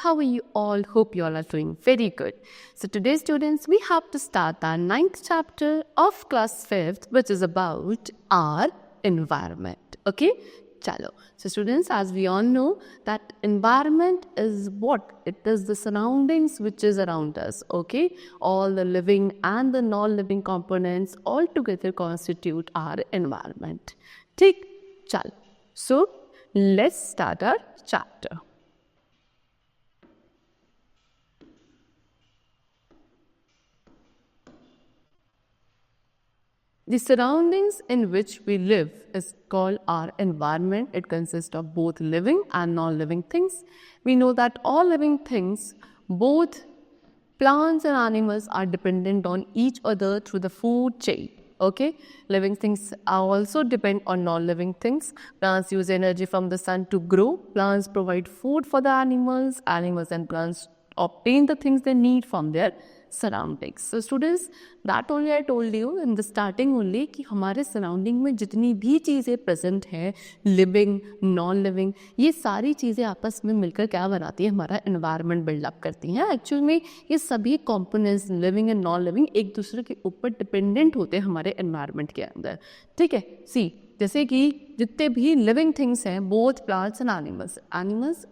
How are you all? Hope you all are doing very good. So today, students, we have to start our 9th chapter of class 5th, which is about our environment. Okay? Chalo. So students, as we all know, that environment is what? It is the surroundings which is around us. Okay? All the living and the non-living components all together constitute our environment. Take chalo. So let's start our chapter. The surroundings in which we live is called our environment. It consists of both living and non-living things. We know that all living things, both plants and animals, are dependent on each other through the food chain. Okay, living things also depend on non-living things. Plants use energy from the sun to grow. Plants provide food for the animals. Animals and plants obtain the things they need from their surroundings. So students, that only I told you in the starting only कि हमारे surrounding में जितनी भी चीज़ें present हैं, living, non-living, ये सारी चीज़ें आपस में मिलकर क्या बनाती है, हमारा environment build up करती हैं. Actually में ये सभी components living and non-living एक दूसरे के ऊपर dependent होते हैं हमारे environment के अंदर. ठीक है? See, जैसे कि जितने भी living things हैं, both plants and animals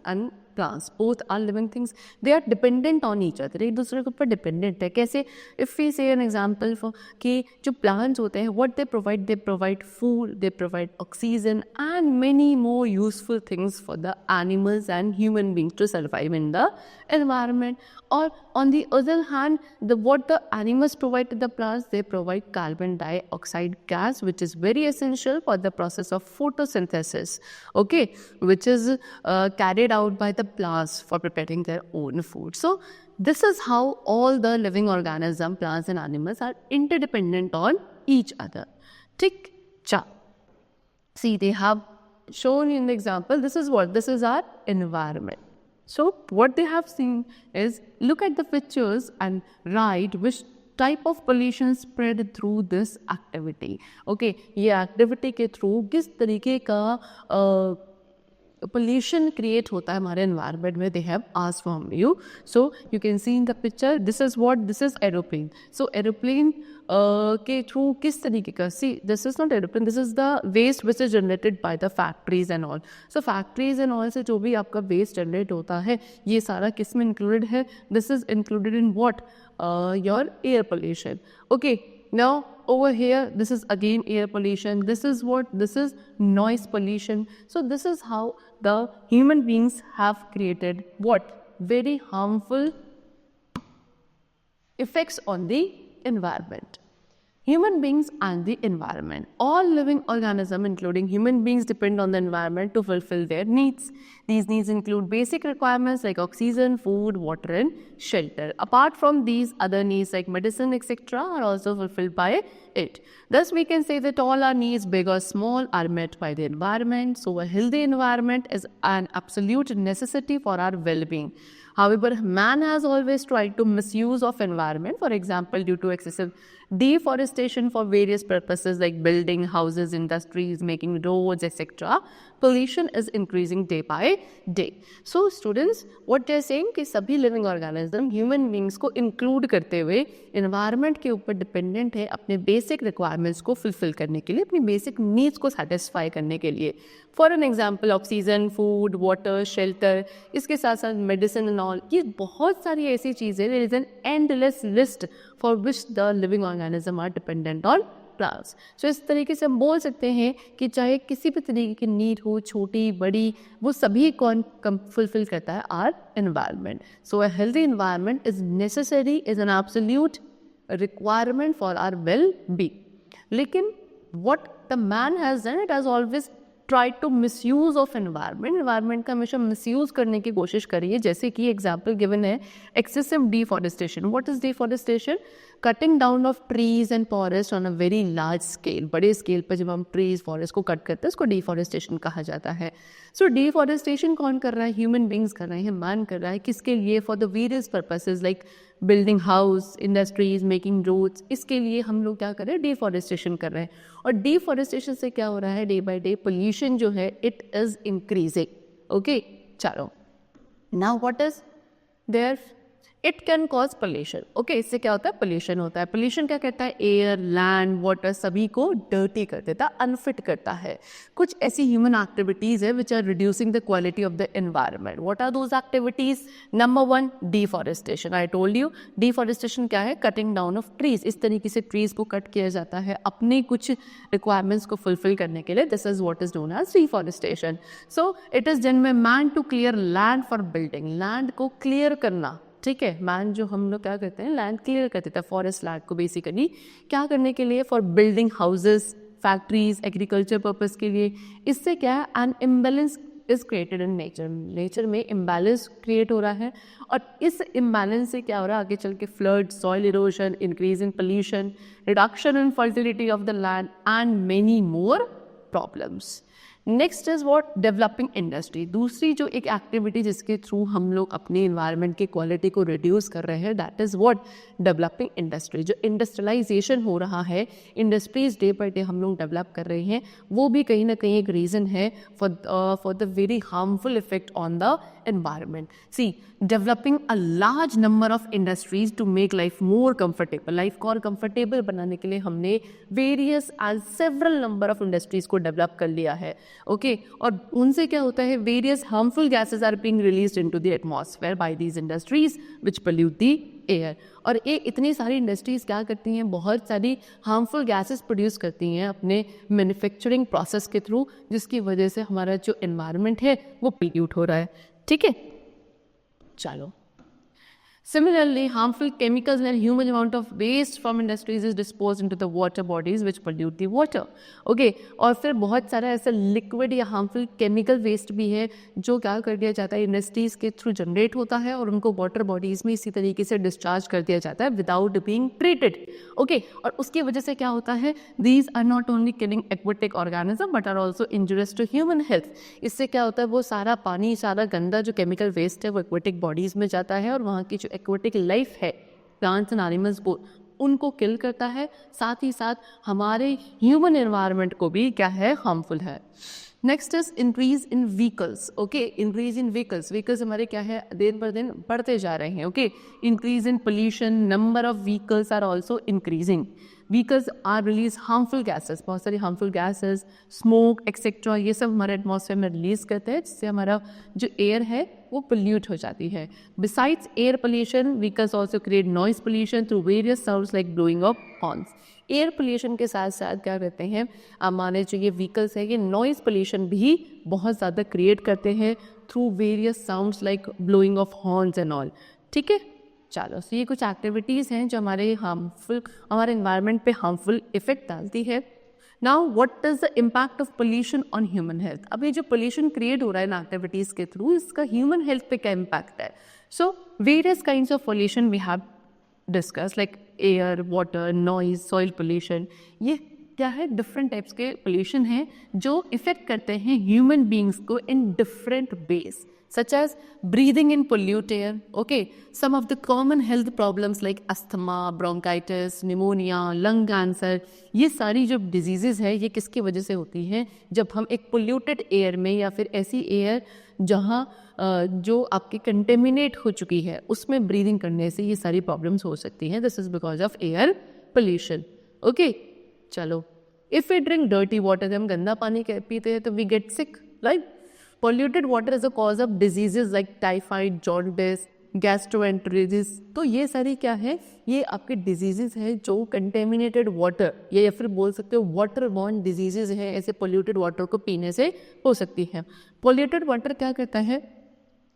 and plants, both are living things, they are dependent on each other. एक दूसरे के ऊपर dependent है. कैसे? If we say an example for कि जो plants होते हैं, what they provide food, they provide oxygen and many more useful things for the animals and human beings to survive in the environment. Or on the other hand, what the animals provide to the plants, they provide carbon dioxide gas, which is very essential for the process of photosynthesis, okay, which is carried out by the plants for preparing their own food. So this is how all the living organisms, plants and animals, are interdependent on each other. Tick, cha. See, they have shown in the example, this is what? This is our environment. So what they have seen is, look at the pictures and write which type of pollution spread through this activity. Okay, ये activity के through किस तरीके का pollution create होता है हमारे environment में, they have asked from you. So you can see in the picture, this is what? This is aeroplane. So aeroplane के through किस तरीके का? See, this is not aeroplane, this is the waste which is generated by the factories and all. So factories and all से जो भी आपका waste generate होता है, ये सारा किस में included है? This is included in what? Your air pollution. Okay. Now over here, this is again air pollution. This is what? This is noise pollution. So this is how the human beings have created what? Very harmful effects on the environment. Human beings and the environment. All living organisms, including human beings, depend on the environment to fulfill their needs. These needs include basic requirements like oxygen, food, water, and shelter. Apart from these, other needs like medicine, etc., are also fulfilled by it. Thus, we can say that all our needs, big or small, are met by the environment. So, a healthy environment is an absolute necessity for our well-being. However, man has always tried to misuse of environment, for example, due to excessive deforestation for various purposes like building houses, industries, making roads, etc. Pollution is increasing day by day. So students, what they are saying कि सभी living organism, human beings को include करते हुए environment के ऊपर dependent है अपने basic requirements को fulfill करने के लिए, अपनी basic needs को satisfy करने के लिए. For an example, oxygen, food, water, shelter, इसके साथ साथ medicine and all, ये बहुत सारी ऐसी चीज़ें, there is an endless list for which the living organism are dependent on plants. So इस तरीके से हम बोल सकते हैं कि चाहे किसी भी तरीके की नीड हो, छोटी बड़ी, वो सभी कौन fulfill करता है? Our environment. So a healthy environment is necessary, is an absolute requirement for our well-being. लेकिन what the man has done, it has always try to misuse of environment का हमेशा misuse करने की कोशिश करी है. जैसे कि example given है excessive deforestation. What is deforestation? Cutting down of trees and forests on a very large scale. बड़े scale पर जब हम trees, forest को cut करते हैं उसको deforestation कहा जाता है. So deforestation कौन कर रहा है? Human beings कर रहे हैं, man कर रहा है. किसके लिए? For the various purposes like building house, industries, making roads. इसके लिए हम लोग क्या कर रहे हैं? Deforestation कर रहे हैं. और deforestation से क्या हो रहा है? Day by day pollution जो है it is increasing. Okay, चलो. Now what is there it can cause pollution. Okay, इससे क्या होता है? पोल्यूशन होता है। पोल्यूशन क्या करता है? एयर, लैंड, वाटर सभी को डर्टी कर देता है, अनफिट करता है। कुछ ऐसी ह्यूमन एक्टिविटीज है which are reducing the quality of the environment. What are those activities? Number 1, deforestation. I told you, deforestation क्या है? Cutting down of trees. इस तरीके से ट्रीज को कट किया जाता है अपने कुछ रिक्वायरमेंट्स को फुलफिल करने के लिए। This is what is known as deforestation. So it is done by man to clear land for building. Land को क्लियर करना, ठीक है। मैन जो हम लोग क्या करते हैं, लैंड क्लियर कर देता है, फॉरेस्ट लैंड को बेसिकली क्या करने के लिए? For building houses, factories, agriculture purpose के लिए। इससे क्या है? An imbalance is created in nature. Nature में इम्बैलेंस क्रिएट हो रहा है और इस इम्बैलेंस से क्या हो रहा है? आगे चल के flood, soil erosion, increase in pollution, reduction in fertility of the land and many more problems. Next is what? Developing industry. दूसरी जो एक एक्टिविटी जिसके थ्रू हम लोग अपने इन्वायरमेंट की क्वालिटी को रिड्यूस कर रहे हैं, that is what? Developing industry. जो इंडस्ट्रियलाइजेशन हो रहा है, इंडस्ट्रीज डे बाई डे हम लोग डेवलप कर रहे हैं, वो भी कहीं ना कहीं एक रीज़न है for the very harmful effect on the environment. See, developing a large number of industries to make life more comfortable. Life को और comfortable बनाने के लिए हमने various and several number of industries को develop कर लिया है, okay? और उनसे क्या होता है? Various harmful gases are being released into the atmosphere by these industries which pollute the air. और ये इतनी सारी इंडस्ट्रीज़ क्या करती हैं? बहुत सारी हार्मफुल गैसेस प्रोड्यूस करती हैं अपने मैन्युफैक्चरिंग प्रोसेस के थ्रू, जिसकी वजह से हमारा जो एनवायरनमेंट है वो पोल्यूट हो रहा है, ठीक है। चलो, similarly, harmful chemicals and huge amount of waste from industries is disposed into the water bodies which pollute the water. Okay, और फिर बहुत सारा ऐसा लिक्विड या हार्मफुल केमिकल वेस्ट भी है जो क्या कर दिया जाता है? इंडस्ट्रीज के थ्रू जनरेट होता है और उनको वाटर बॉडीज में इसी तरीके से डिस्चार्ज कर दिया जाता है विदाउट बीइंग ट्रीटेड। ओके, और उसकी वजह से क्या होता है? These are not only killing aquatic organism but are also injurious to human health. इससे क्या होता है? वो सारा पानी, सारा गंदा जो केमिकल वेस्ट है वो एक्वेटिक बॉडीज में जाता है और वहाँ की जो एक्वेटिक लाइफ है, प्लांट्स एंड एनिमल्स, उनको किल करता है, साथ ही साथ हमारे ह्यूमन एनवायरनमेंट को भी क्या है? हार्मफुल है। Next is increase in vehicles. Okay, increase in vehicles. Vehicles हमारे क्या है? दिन पर दिन बढ़ते जा रहे हैं। Okay, increase in pollution, number of vehicles are also increasing. Vehicles are release harmful gases, बहुत सारी हार्मफुल गैसेस, स्मोक एक्सेट्रा, ये सब हमारे एटमॉस्फेयर में रिलीज करते हैं, जिससे हमारा जो एयर है वो पोल्यूट हो जाती है। Besides air pollution, vehicles also create noise pollution through various sounds like blowing of horns. Air pollution के साथ साथ क्या करते हैं हमारे जो ये व्हीकल्स है, ये नॉइज पोल्यूशन भी बहुत ज़्यादा क्रिएट करते हैं through various sounds like blowing of horns and all, ठीक है। चलो, तो ये कुछ एक्टिविटीज़ हैं जो हमारे एनवायरनमेंट पे हार्मफुल इफेक्ट डालती है। Now what is the impact of pollution on human health? अब ये जो पोल्यूशन क्रिएट हो रहा है इन एक्टिविटीज़ के थ्रू, इसका ह्यूमन हेल्थ पे क्या इम्पैक्ट है? So various kinds of pollution we have discuss, like air, water, noise, soil pollution. ये क्या है? डिफरेंट टाइप्स के पोल्यूशन हैं जो इफेक्ट करते हैं ह्यूमन बींग्स को in different ways, such as breathing in polluted air. Okay, some of the common health problems like asthma, bronchitis, pneumonia, lung cancer, ये सारी जो diseases है ये किसकी वजह से होती हैं? जब हम एक polluted air में या फिर ऐसी air जहाँ जो आपकी कंटेमिनेट हो चुकी है उसमें ब्रीदिंग करने से ये सारी प्रॉब्लम्स हो सकती हैं। This is because of air pollution. Okay, चलो, if we drink dirty water, हम गंदा पानी पीते हैं तो we get sick, right? Polluted water is a cause of diseases like typhoid, jaundice, gastroenteritis. तो ये सारी क्या है? ये आपके डिजीजेज है जो कंटेमिनेटेड वाटर या फिर बोल सकते हो वाटर बॉर्न डिजीजेज है, ऐसे पोल्यूटेड वाटर को पीने से हो सकती है। पोल्यूटेड वाटर क्या करता है?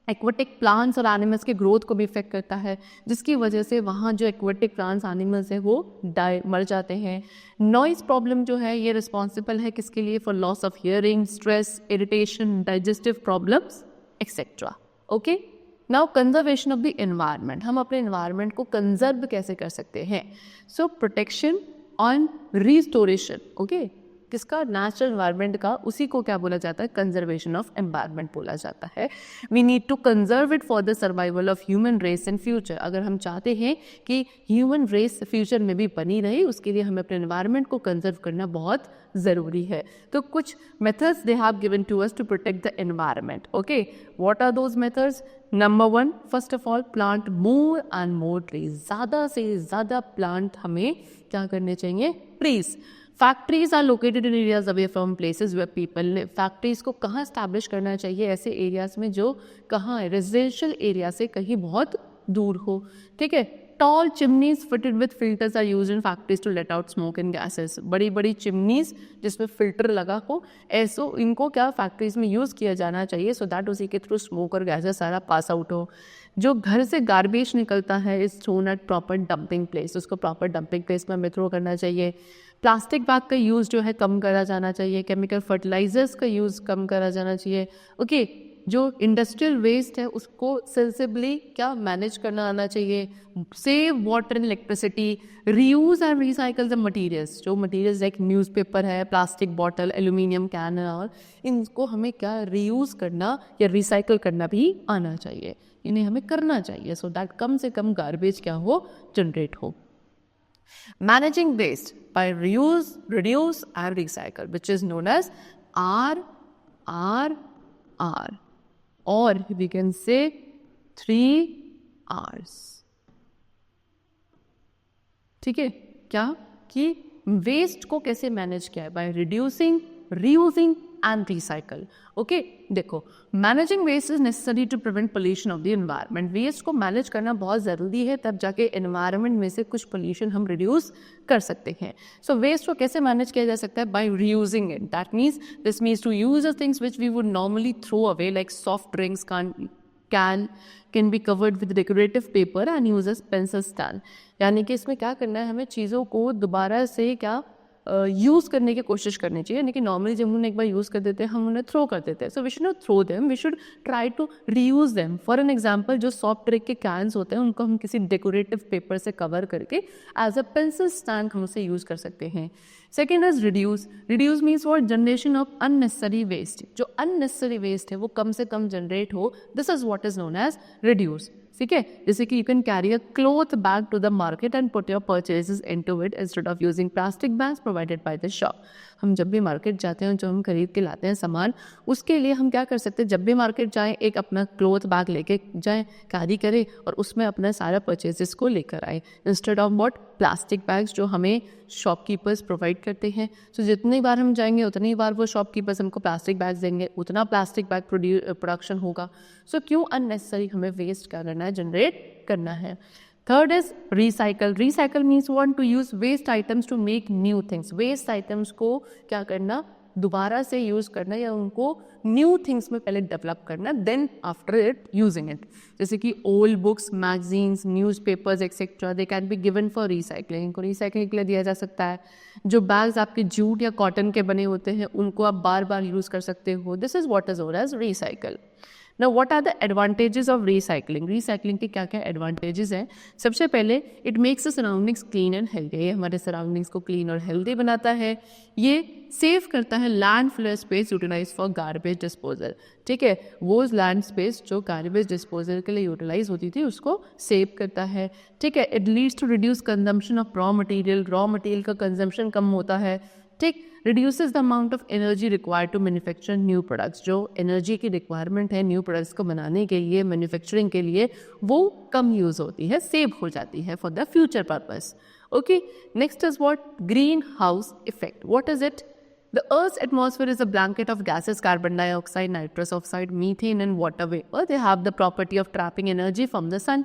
एक्वेटिक प्लांट्स और एनिमल्स के ग्रोथ को भी इफेक्ट करता है, जिसकी वजह से वहाँ जो एक्वेटिक प्लांट्स एनिमल्स है वो मर जाते हैं। नॉइज़ प्रॉब्लम जो है ये रिस्पॉन्सिबल है किसके लिए? For loss of hearing, stress, irritation, digestive problems etcetera. Okay, now conservation of the environment. हम अपने एनवायरनमेंट को कंजर्व कैसे कर सकते हैं? सो प्रोटेक्शन ऑन रिस्टोरेशन। ओके, किसका, नेचुरल एनवायरनमेंट का, उसी को क्या बोला जाता है, कंजर्वेशन ऑफ एनवायरनमेंट बोला जाता है। We need to conserve it for the survival of human race in future. अगर हम चाहते हैं कि ह्यूमन रेस फ्यूचर में भी बनी रहे, उसके लिए हमें अपने एनवायरनमेंट को कंजर्व करना बहुत ज़रूरी है। तो कुछ methods they have given to us to protect the environment. Okay, what are those methods? Number 1, first of all plant more and more trees. ज़्यादा से ज़्यादा प्लांट हमें क्या करने चाहिए, trees. Factories are located in areas away from places where people live. Factories को कहाँ establish करना चाहिए, ऐसे एरियाज में जो कहाँ है, रेजिडेंशियल एरिया से कहीं बहुत दूर हो, ठीक है। Tall chimneys fitted with filters are used in factories to let out smoke and gases. बड़ी बड़ी चिमनीज जिसमें फिल्टर लगा हो, ऐसो इनको क्या फैक्ट्रीज में यूज़ किया जाना चाहिए, सो दैट उसी के थ्रू स्मोक और गैसेस सारा पास आउट हो। जो घर से गार्बेज निकलता है is thrown at proper dumping place, उसको प्रॉपर डंपिंग प्लेस में हमें थ्रो करना चाहिए। प्लास्टिक बैग का यूज़ जो है कम करा जाना चाहिए। केमिकल फर्टिलाइजर्स का यूज़ कम करा जाना चाहिए। ओके, जो इंडस्ट्रियल वेस्ट है उसको सेंसिबली क्या मैनेज करना आना चाहिए। Save water and electricity, reuse and recycle the materials. जो मटीरियल्स लाइक न्यूज़पेपर है, प्लास्टिक बॉटल, एल्यूमिनियम कैन और इनको हमें क्या रीयूज करना या रिसाइकल करना भी आना चाहिए, इन्हें हमें करना चाहिए सो दैट कम से कम गार्बेज क्या हो, जनरेट हो। Managing waste by reuse, reduce and recycle which is known as RRR, or we can say 3 Rs। ठीक है, क्या कि वेस्ट को कैसे मैनेज किया है, by reducing, reusing and recycle. Okay, देखो managing waste is necessary to prevent pollution of the environment. Waste को मैनेज करना बहुत ज़रूरी है, तब जाके एनवायरनमेंट में से कुछ पोल्यूशन हम रिड्यूस कर सकते हैं। सो वेस्ट को कैसे मैनेज किया जा सकता है, by reusing it. That means this means to use the things which we would normally throw away like soft drinks can be covered with decorative paper and use as pencil stand। यानी कि इसमें क्या करना है, हमें चीज़ों को दोबारा से क्या यूज़ करने की कोशिश करनी चाहिए। यानी कि नॉर्मली जब हम एक बार यूज़ कर देते हैं हम उन्हें थ्रो कर देते हैं। So we should not throw them, we should try to reuse them. For an example, जो सॉफ्ट ड्रिंक के कैंस होते हैं उनको हम किसी डेकोरेटिव पेपर से कवर करके एज अ पेंसिल स्टैंड हम उसे यूज़ कर सकते हैं। Second is reduce. Reduce means for generation of unnecessary waste. जो अननेसेसरी वेस्ट है वो कम से कम जनरेट हो, this is what is known as reduce. ठीक है, जैसे कि you can carry a cloth bag to the market and put your purchases into it instead of using plastic bags provided by the shop. हम जब भी market जाते हैं, जो हम खरीद के लाते हैं सामान, उसके लिए हम क्या कर सकते हैं, जब भी मार्केट जाएं एक अपना क्लॉथ बैग लेके जाएं, कैरी करें और उसमें अपना सारा परचेजेस को लेकर आए instead of what, plastic bags जो हमें शॉपकीपर्स प्रोवाइड करते हैं। सो जितनी बार हम जाएंगे उतनी बार वो शॉपकीपर्स हमको प्लास्टिक बैग्स देंगे, उतना प्लास्टिक बैग प्रोडक्शन होगा। सो क्यों अननेसेसरी हमें वेस्ट क्या करना है, जनरेट करना है। Third is recycle. Recycle means want to use waste items to make new things. Waste items को क्या करना, दोबारा से यूज़ करना या उनको न्यू थिंग्स में पहले डेवलप करना, then after it using it. जैसे कि old books, magazines, newspapers etcetera, they can be given for recycling. इनको रिसाइकलिंग के लिए दिया जा सकता है। जो बैग्स आपके जूट या कॉटन के बने होते हैं उनको आप बार बार यूज़ कर सकते हो। This is what is known as recycle. Now what are the advantages of recycling? Recycling के क्या क्या advantages हैं? सबसे पहले it makes the surroundings clean and healthy। ये हमारे surroundings को clean और healthy बनाता है। ये सेव करता है landfill space utilized for garbage disposal। ठीक है, वो लैंड स्पेस जो गार्बेज डिस्पोजल के लिए यूटिलाइज होती थी उसको सेव करता है। ठीक है, it leads to reduce consumption of raw material. Raw material का कंजम्पशन कम होता है। ठीक, reduces the amount of energy required to manufacture new products. जो एनर्जी की रिक्वायरमेंट है न्यू प्रोडक्ट्स को बनाने के लिए, मैन्युफैक्चरिंग के लिए, वो कम यूज़ होती है, सेव हो जाती है for the future purpose. Okay, next is what, green house effect. What is it? The Earth's atmosphere is a blanket of gases, carbon dioxide, nitrous oxide, methane, and water vapor. They have the property of trapping energy from the sun.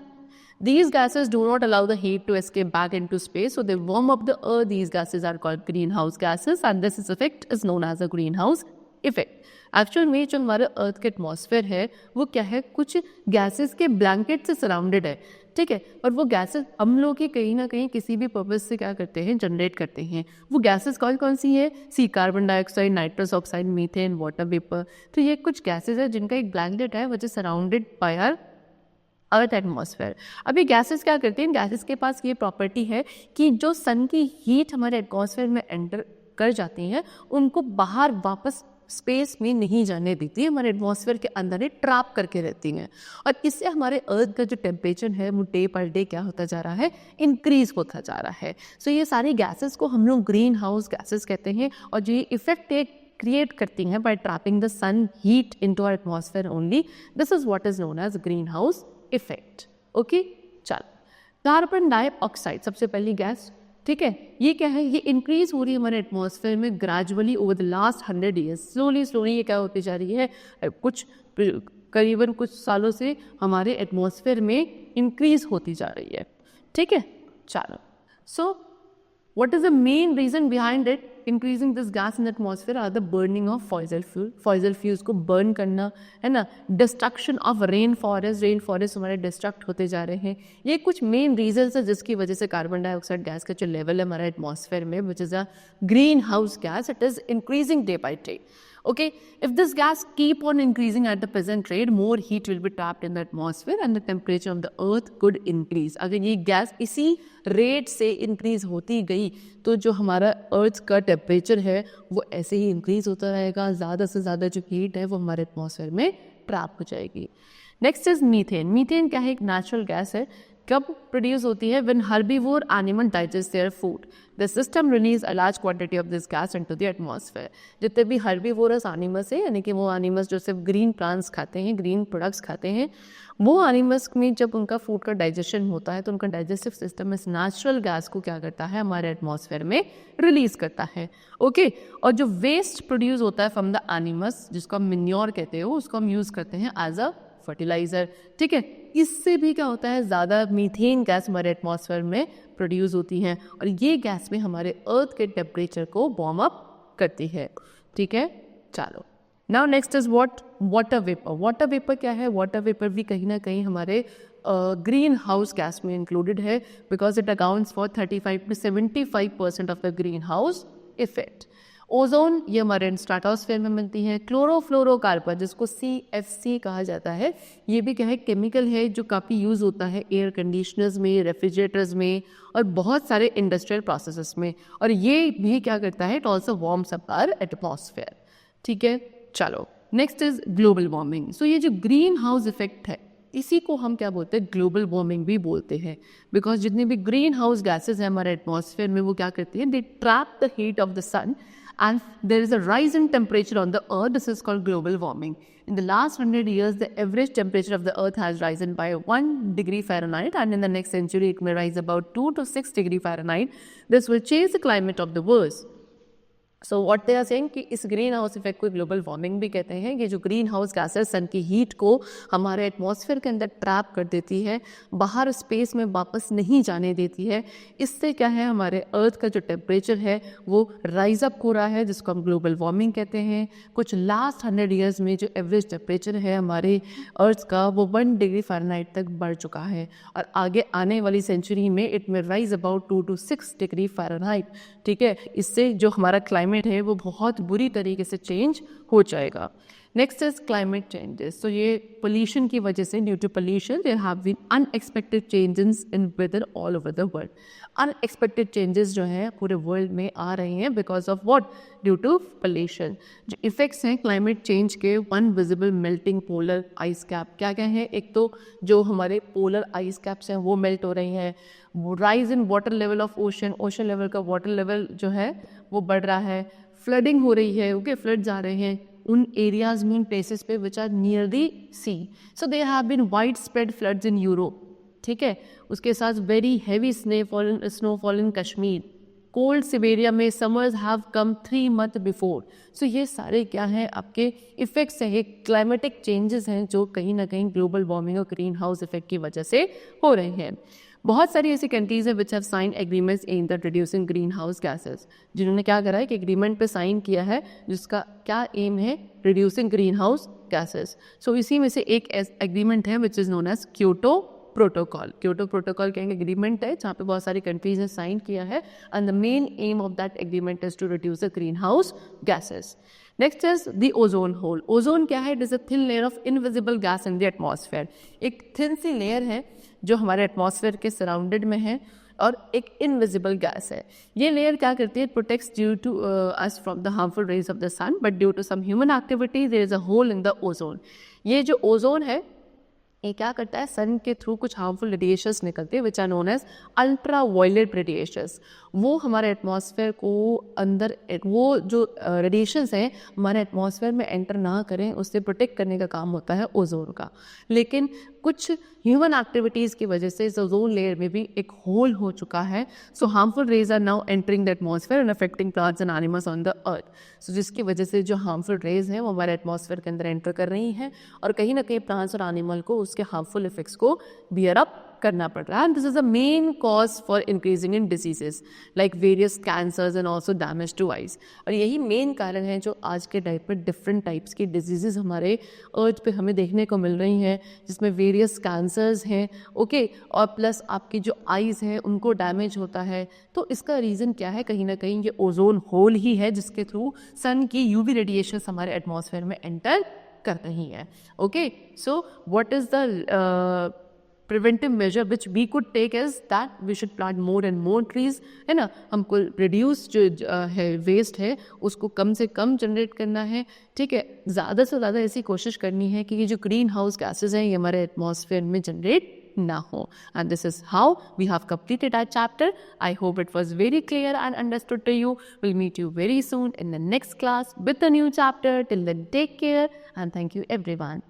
These gases do not allow the heat to escape back into space, so they warm up the earth. These gases are called greenhouse gases, and this effect is known as a greenhouse effect. Actual में जो हमारे अर्थ के atmosphere है वो क्या है, कुछ gases के ब्लैंकेट से सराउंडेड है। ठीक है, और वो गैसेस हम लोग ही कहीं ना कहीं किसी भी पर्पज से क्या करते हैं, जनरेट करते हैं। वो गैसेस कौन कौन सी है? See, carbon dioxide, nitrous oxide, methane, water vapour. तो ये कुछ गैसेस है जिनका एक ब्लैंकेट है which is surrounded by our earth atmosphere. अब ये गैसेस क्या करती हैं? गैसेस के पास ये प्रॉपर्टी है कि जो सन की हीट हमारे एटमॉस्फेयर में एंटर कर जाती हैं उनको बाहर वापस स्पेस में नहीं जाने देती है, हमारे एटमॉस्फेयर के अंदर ही ट्रैप करके रहती हैं। और इससे हमारे अर्थ का जो टेम्परेचर है वो डे पर डे क्या होता जा रहा है, इंक्रीज होता जा रहा है। सो ये सारी गैसेस को हम लोग ग्रीन हाउस गैसेस कहते हैं। और जो ये इफेक्ट क्रिएट करती हैं by trapping the sun heat into our atmosphere only, this is what is known as greenhouse effect. Okay, चलो कार्बन डाइऑक्साइड सबसे पहली गैस, ठीक है। ये क्या है, ये इंक्रीज हो रही है हमारे एटमॉस्फेयर में gradually over the last 100 years. Slowly ये क्या होती जा रही है, कुछ करीबन कुछ सालों से हमारे एटमॉस्फेयर में इंक्रीज होती जा रही है, ठीक है। चलो, सो what is the main reason behind it increasing this gas in the atmosphere are the burning of fossil fuel। fossil fuels को burn करना है ना, destruction of rain forest हमारे destruct होते जा रहे हैं। ये कुछ main reasons है जिसकी वजह से कार्बन डाइऑक्साइड गैस का जो लेवल है हमारे एटमॉस्फेयर में, which is a greenhouse gas, it is increasing day by day। Okay, if this gas keep on increasing at the present rate, more heat will be trapped in the atmosphere and the temperature of the earth could increase। अगर ये gas इसी rate से increase होती गई तो जो हमारा अर्थ का टेम्परेचर है वो ऐसे ही इंक्रीज होता रहेगा, ज़्यादा से ज़्यादा जो हीट है वो हमारे एटमॉस्फेयर में ट्रैप हो जाएगी। Next is methane. मीथेन क्या है, एक नेचुरल गैस है। कब प्रोड्यूस होती है, when herbivore animal digest their food the system release a large quantity of this gas into the atmosphere. जितने भी हर्बीवोरस एनिमल्स है, यानी कि वो एनिमल्स जो सिर्फ ग्रीन प्लांट्स खाते हैं, ग्रीन प्रोडक्ट्स खाते हैं, वो एनिमल्स में जब उनका फूड का डाइजेशन होता है तो उनका डाइजेस्टिव सिस्टम इस नेचुरल गैस को क्या करता है, हमारे एटमॉस्फेयर में रिलीज करता है। ओके, और जो वेस्ट प्रोड्यूस होता है फ्रॉम द एनिमल्स, जिसको हम मिन्योर कहते हो, उसको हम यूज़ करते हैं एज अ फर्टिलाइजर, ठीक है। इससे भी क्या होता है, ज़्यादा मीथेन गैस हमारे एटमॉस्फेयर में प्रोड्यूस होती हैं और ये गैस में हमारे अर्थ के टेम्परेचर को वार्म अप करती है, ठीक है। चलो, now next is what, water vapour. Water vapour क्या है, वाटर वेपर भी कहीं ना कहीं हमारे ग्रीन हाउस गैस में इंक्लूडेड है, because it accounts for 35 to 75% of the greenhouse effect. Ozone, ये हमारे स्ट्रेटोस्फेयर में मिलती है। क्लोरोफ्लोरोकार्बन, जिसको CFC कहा जाता है, ये भी क्या है, केमिकल है जो काफ़ी यूज़ होता है एयर कंडीशनर्स में, रेफ्रिजरेटर्स में और बहुत सारे इंडस्ट्रियल प्रोसेसेस में। और ये भी क्या करता है, it also warms up our atmosphere, ठीक है। चलो, next is global warming. So ये जो ग्रीन हाउस इफेक्ट है इसी को हम क्या बोलते हैं, ग्लोबल वार्मिंग भी बोलते हैं, बिकॉज जितने भी ग्रीन हाउस गैसेज हैं हमारे एटमॉस्फेयर में वो क्या करती हैं, they trap the heat of the sun and there is a rise in temperature on the earth. This is called global warming. In the last 100 years, the average temperature of the earth has risen by 1 degree Fahrenheit, and in the next century it may rise about 2 to 6 degree Fahrenheit. This will change the climate of the world। So what they are saying कि इस greenhouse effect को global warming भी कहते हैं। ये जो green house gases सन की heat को हमारे एटमॉस्फेयर के अंदर ट्रैप कर देती है, बाहर स्पेस में वापस नहीं जाने देती है। इससे क्या है, हमारे अर्थ का जो टेम्परेचर है वो राइज अप हो रहा है, जिसको हम ग्लोबल वार्मिंग कहते हैं। कुछ लास्ट 100 ईयर्स में जो एवरेज टेम्परेचर है हमारे अर्थ का वो 1 डिग्री फ़ारेनहाइट तक बढ़ चुका है और आगे आने वाली सेंचुरी में इट में rise about 2 to 6 degree Fahrenheit, ठीक है। इससे जो हमारा क्लाइमेट है वो बहुत बुरी तरीके से चेंज हो जाएगा। Next is climate changes. तो ये पोल्यूशन की वजह से, due to pollution there have been unexpected changes in weather all over the world. Unexpected changes जो हैं पूरे वर्ल्ड में आ रहे हैं because of what, due to pollution. जो इफेक्ट्स हैं क्लाइमेट चेंज के, one visible melting polar ice cap, क्या क्या है, एक तो जो हमारे पोलर आइस कैप्स हैं वो मेल्ट हो रही हैं, rise in water level of ocean, ocean level का वाटर लेवल जो है वो बढ़ रहा है, फ्लडिंग हो रही है, ओके, फ्लड्स आ रहे हैं उन एरियाज में, उन प्लेसेस पे which are near the sea. So there have been wide spread floods in Europe, ठीक है। उसके साथ very heavy snowfall in Kashmir, cold Siberia में summers have come 3 months before. So ये सारे क्या हैं, आपके इफेक्ट्स हैं, ये क्लाइमेटिक चेंजेस हैं जो कहीं ना कहीं ग्लोबल वार्मिंग और ग्रीन हाउस इफेक्ट की वजह से हो रहे हैं। बहुत सारी ऐसी कंट्रीज हैं which have sign agreements aimed at reducing greenhouse gases, जिन्होंने क्या करा है कि एग्रीमेंट पे साइन किया है जिसका क्या एम है, reducing greenhouse gases. So इसी में से एक एग्रीमेंट है which is known as Kyoto protocol. Kyoto protocol का एग्रीमेंट है जहाँ पे बहुत सारी कंट्रीज ने साइन किया है and the main aim of that agreement is to reduce the greenhouse gases. Next is the ozone hole. Ozone क्या है, it is a thin layer of invisible gas in the atmosphere. एक thin सी layer है जो हमारे atmosphere के surrounded में है, और एक इनविजिबल गैस है। ये लेयर क्या करती है, it protects due to us from the harmful rays of the sun, but due to some human activity there is a hole in the ozone. ये जो ओजोन है ये क्या करता है, सन के थ्रू कुछ हार्मफुल रेडिएशंस निकलते हैं which are known as ultra violet radiations. वो हमारे एटमॉस्फेयर को अंदर वो जो रेडिएशंस हैं हमारे एटमॉस्फेयर में एंटर ना करें, उससे प्रोटेक्ट करने का काम होता है ओजोन का। लेकिन कुछ ह्यूमन एक्टिविटीज़ की वजह से इस ओजोन लेयर में भी एक होल हो चुका है। So harmful rays are now entering the atmosphere and affecting plants and animals on the earth. So जिसकी वजह से जो हार्मफुल रेज हैं वो हमारे एटमॉस्फेयर के अंदर एंटर कर रही हैं और कहीं ना कहीं प्लांट्स और एनिमल को उसके हार्मफुल इफेक्ट्स को बियर अप करना पड़ रहा है। And this is the main cause for increasing in diseases like various cancers and also damage to eyes. और यही मेन कारण है जो आज के टाइप में डिफरेंट टाइप्स की डिजीजेस हमारे अर्थ पे हमें देखने को मिल रही हैं, जिसमें वेरियस कैंसर्स हैं, ओके, और प्लस आपकी जो आइज़ हैं उनको डैमेज होता है। तो इसका रीज़न क्या है, कहीं ना कहीं ये ओजोन होल ही है जिसके थ्रू सन की यूवी रेडिएशन हमारे एटमॉस्फेयर में एंटर कर रही है। Okay, so what is the preventive measure which we could take is that we should plant more and more trees, है ना। हमको रिड्यूस जो है वेस्ट है उसको कम से कम जनरेट करना है, ठीक है। ज़्यादा से ज़्यादा ऐसी कोशिश करनी है कि ये जो ग्रीन हाउस गैसेज हैं ये हमारे एटमॉस्फेयर में जनरेट ना हो। And this is how we have completed our chapter. I hope it was very clear and understood to you. Will meet you very soon in the next class with a new chapter. Till then take care and thank you everyone.